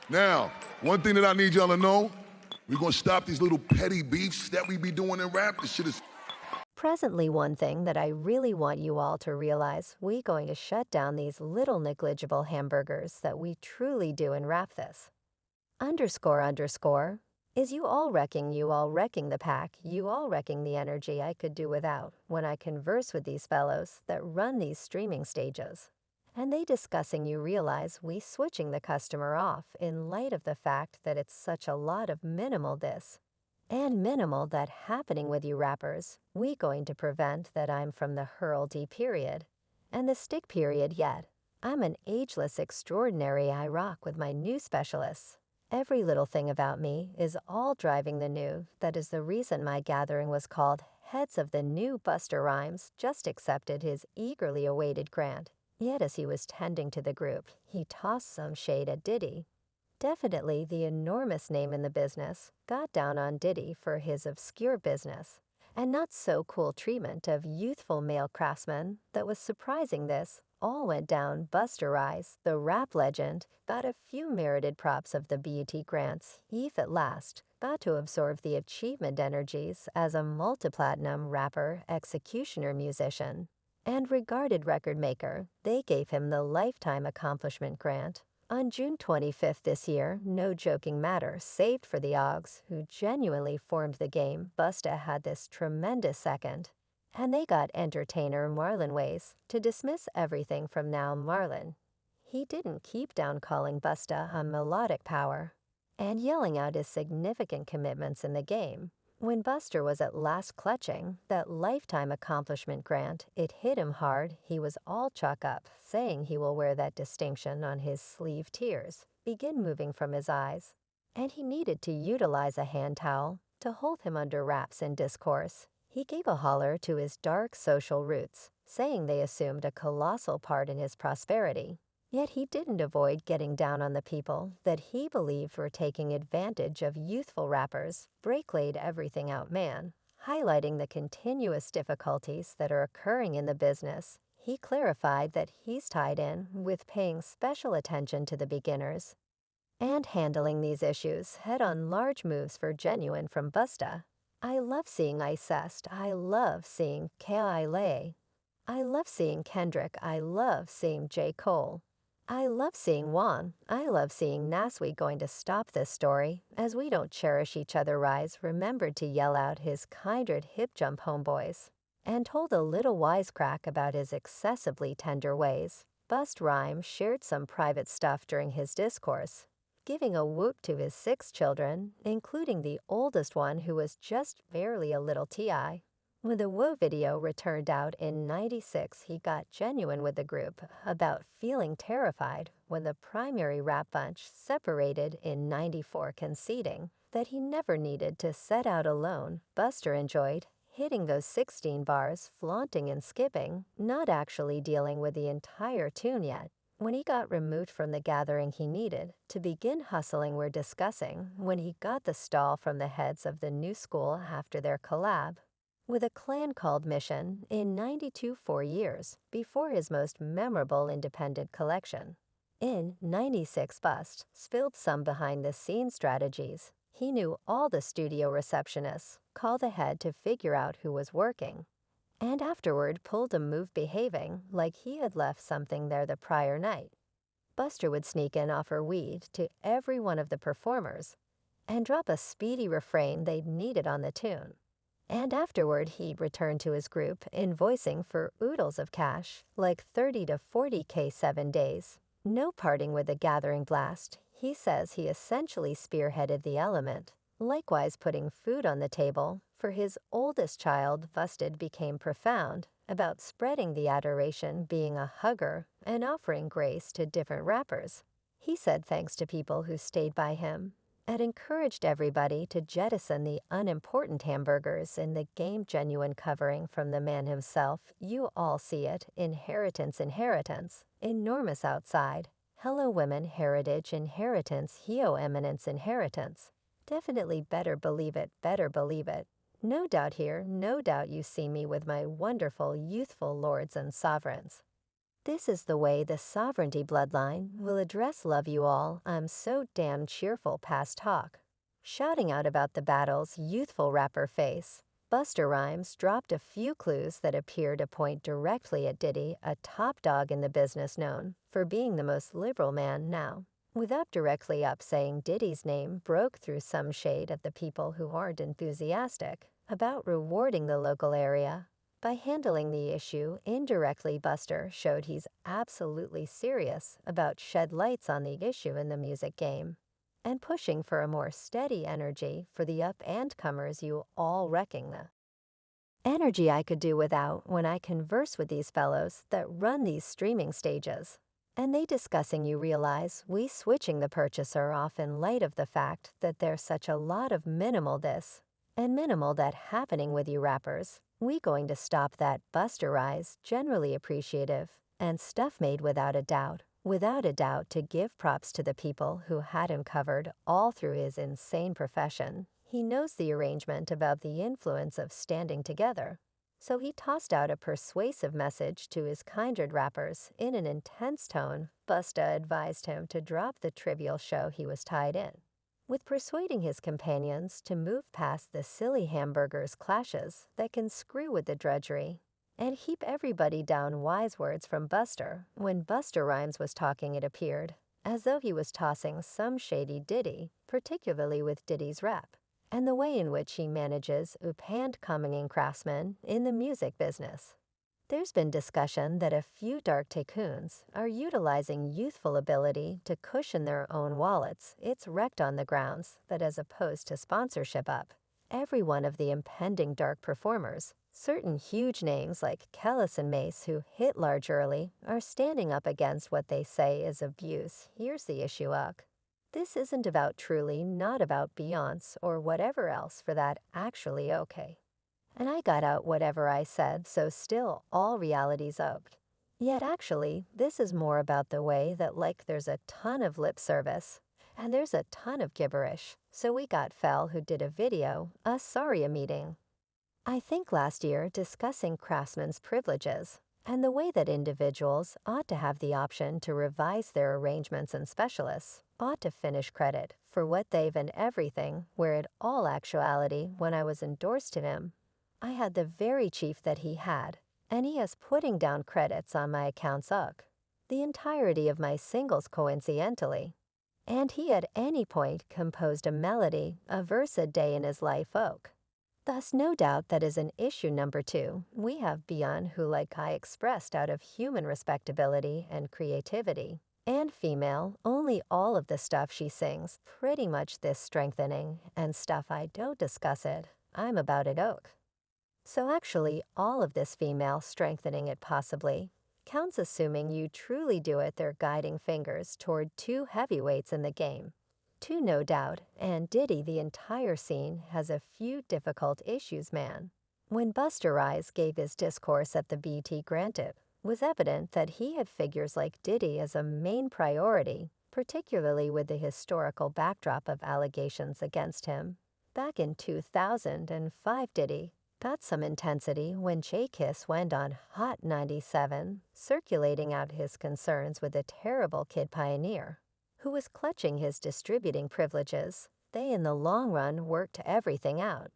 Now, one thing that I need y'all to know, we're gonna stop these little petty beefs that we be doing in rap. This shit is Presently, one thing that I really want you all to realize, we going to shut down these little negligible hamburgers that we truly do in rap this. __, is you all wrecking the pack, you all wrecking the energy I could do without when I converse with these fellows that run these streaming stages. And they discussing you realize we switching the customer off in light of the fact that it's such a lot of minimal this and minimal that happening with you rappers, we going to prevent that I'm from the hurl D period and the stick period yet. I'm an ageless extraordinary I rock with my new specialists. Every little thing about me is all driving the new. That is the reason my gathering was called Heads of the New Busta Rhymes just accepted his eagerly awaited grant. Yet as he was tending to the group, he tossed some shade at Diddy. Definitely the enormous name in the business got down on Diddy for his obscure business and not so cool treatment of youthful male craftsmen that was surprising. This all went down Busta Rhymes, the rap legend, got a few merited props of the BET grants, Eve at last, got to absorb the achievement energies as a multi-platinum rapper, executioner musician, and regarded record maker. They gave him the Lifetime Accomplishment Grant. On June 25th this year, no joking matter, saved for the Oggs, who genuinely formed the game. Busta had this tremendous second. And they got entertainer Marlon Ways to dismiss everything from now Marlon. He didn't keep down calling Busta a melodic power and yelling out his significant commitments in the game. When Buster was at last clutching that Lifetime Accomplishment Grant, it hit him hard. He was all chalk up, saying he will wear that distinction on his sleeve. Tears begin moving from his eyes, and he needed to utilize a hand towel to hold him under wraps in discourse. He gave a holler to his dark social roots, saying they assumed a colossal part in his prosperity. Yet he didn't avoid getting down on the people that he believed were taking advantage of youthful rappers, break-laid everything out man, highlighting the continuous difficulties that are occurring in the business. He clarified that he's tied in with paying special attention to the beginners and handling these issues head-on. Large moves for genuine from Busta. I love seeing Icest, I love seeing K.I.L.A., I love seeing Kendrick, I love seeing J. Cole. I love seeing Juan. I love seeing Nas. We going to stop this story as we don't cherish each other. Rise remembered to yell out his kindred hip jump homeboys and told a little wisecrack about his excessively tender ways. Bust Rhyme shared some private stuff during his discourse, giving a whoop to his 6 children, including the oldest one who was just barely a little T.I. When the Whoa video returned out in '96, he got genuine with the group about feeling terrified when the primary rap bunch separated in '94, conceding that he never needed to set out alone. Buster enjoyed hitting those 16 bars, flaunting and skipping, not actually dealing with the entire tune yet. When he got removed from the gathering he needed to begin hustling, we're discussing when he got the stall from the heads of the new school after their collab with a clan called Mission in '92, 4 years before his most memorable independent collection. In '96, Bust spilled some behind-the-scenes strategies. He knew all the studio receptionists called ahead to figure out who was working, and afterward pulled a move behaving like he had left something there the prior night. Buster would sneak in, offer weed to every one of the performers, and drop a speedy refrain they'd needed on the tune. And afterward, he'd return to his group, invoicing for oodles of cash, like 30 to 40K 7 days. No parting with the gathering blast. He says he essentially spearheaded the element, likewise putting food on the table. For his oldest child, Busted became profound about spreading the adoration, being a hugger, and offering grace to different rappers. He said thanks to people who stayed by him, and encouraged everybody to jettison the unimportant hamburgers in the game. Genuine covering from the man himself. You all see it. Inheritance, enormous outside. Hello women, heritage, inheritance, heo eminence, inheritance. Definitely better believe it, better believe it. No doubt here, no doubt you see me with my wonderful youthful lords and sovereigns. This is the way the sovereignty bloodline will address Love You All, I'm So Damn Cheerful past talk. Shouting out about the battle's youthful rapper face, Busta Rhymes dropped a few clues that appear to point directly at Diddy, a top dog in the business known for being the most liberal man now. Without directly up saying Diddy's name broke through some shade at the people who aren't enthusiastic about rewarding the local area. By handling the issue indirectly, Buster showed he's absolutely serious about shed lights on the issue in the music game and pushing for a more steady energy for the up-and-comers you all wrecking the energy I could do without when I converse with these fellows that run these streaming stages. And they discussing you realize we switching the purchaser off in light of the fact that there's such a lot of minimal this and minimal that happening with you rappers. We going to stop that Buster Rise generally appreciative and stuff made without a doubt to give props to the people who had him covered all through his insane profession. He knows the arrangement about the influence of standing together. So he tossed out a persuasive message to his kindred rappers in an intense tone. Busta advised him to drop the trivial show he was tied in, with persuading his companions to move past the silly hamburgers clashes that can screw with the drudgery and heap everybody down. Wise words from Buster. When Busta Rhymes was talking, it appeared as though he was tossing some shady Diddy, particularly with Diddy's rep and the way in which he manages up-and-coming craftsmen in the music business. There's been discussion that a few dark tycoons are utilizing youthful ability to cushion their own wallets. It's wrecked on the grounds that as opposed to sponsorship up every one of the impending dark performers, certain huge names like Kellis and Mace who hit large early are standing up against what they say is abuse. Here's the issue, Uck. This isn't about truly, not about Beyonce or whatever else for that actually okay. And I got out whatever I said, so still all reality's out. Yet actually, this is more about the way that like there's a ton of lip service and there's a ton of gibberish. So we got Fel who did a video, a Saria meeting, I think last year, discussing craftsmen's privileges and the way that individuals ought to have the option to revise their arrangements and specialists ought to finish credit for what they've and everything, where in all actuality, when I was endorsed to him, I had the very chief that he had, and he is putting down credits on my accounts the entirety of my singles coincidentally, and he at any point composed a melody, a verse a day in his life Thus, no doubt that is an issue number 2. We have Beyonce who like I expressed out of human respectability and creativity, and female, only all of the stuff she sings, pretty much this strengthening, and stuff I don't discuss it, I'm about it So actually, all of this female strengthening it possibly counts assuming you truly do it their guiding fingers toward 2 heavyweights in the game. 2 no doubt, and Diddy the entire scene has a few difficult issues, man. When Busta Rhymes gave his discourse at the BT Granted, was evident that he had figures like Diddy as a main priority, particularly with the historical backdrop of allegations against him. Back in 2005, Diddy got some intensity when J Kiss went on Hot 97, circulating out his concerns with a terrible Kid Pioneer who was clutching his distributing privileges. They in the long run worked everything out.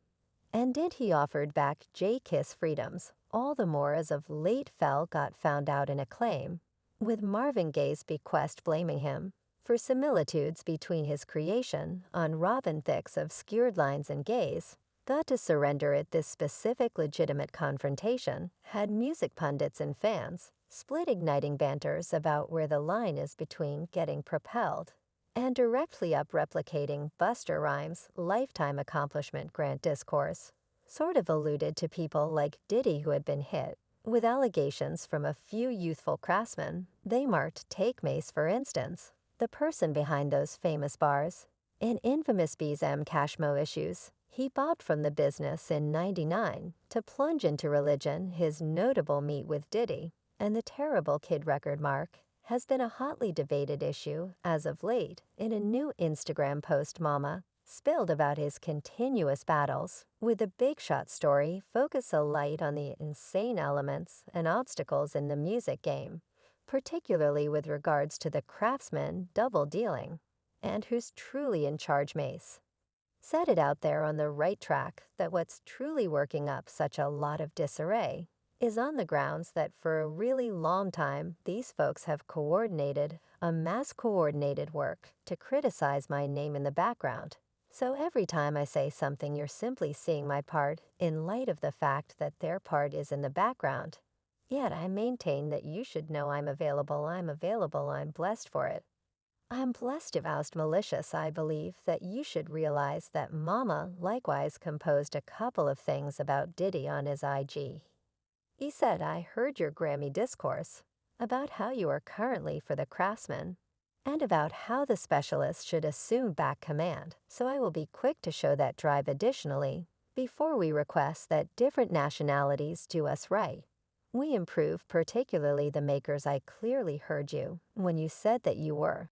And did he offered back J Kiss freedoms, all the more as of late Fel got found out in a claim, with Marvin Gaye's bequest blaming him for similitudes between his creation on Robin Thicke's obscured lines and gaze. Got to surrender it. This specific legitimate confrontation had music pundits and fans split, igniting banters about where the line is between getting propelled and directly up replicating Busta Rhymes' lifetime accomplishment grant discourse. Sort of alluded to people like Diddy who had been hit with allegations from a few youthful craftsmen. They marked Take Mace, for instance, the person behind those famous bars. In infamous BZM Cashmo issues, he bobbed from the business in '99 to plunge into religion. His notable meet with Diddy and the terrible Kid record mark has been a hotly debated issue as of late. In a new Instagram post, Mama spilled about his continuous battles with the Big Shot story, focus a light on the insane elements and obstacles in the music game. particularly with regards to the craftsman double dealing, and who's truly in charge mace. Set it out there on the right track that what's truly working up such a lot of disarray is on the grounds that for a really long time these folks have coordinated a mass coordinated work to criticize my name in the background. So every time I say something, you're simply seeing my part in light of the fact that their part is in the background. Yet I maintain that you should know I'm available, I'm blessed for it. I'm blessed if oust malicious, I believe that you should realize that Mama likewise composed a couple of things about Diddy on his IG. He said, I heard your Grammy discourse about how you are currently for the craftsman and about how the specialist should assume back command, so I will be quick to show that drive additionally before we request that different nationalities do us right. We improve particularly the makers. I clearly heard you when you said that you were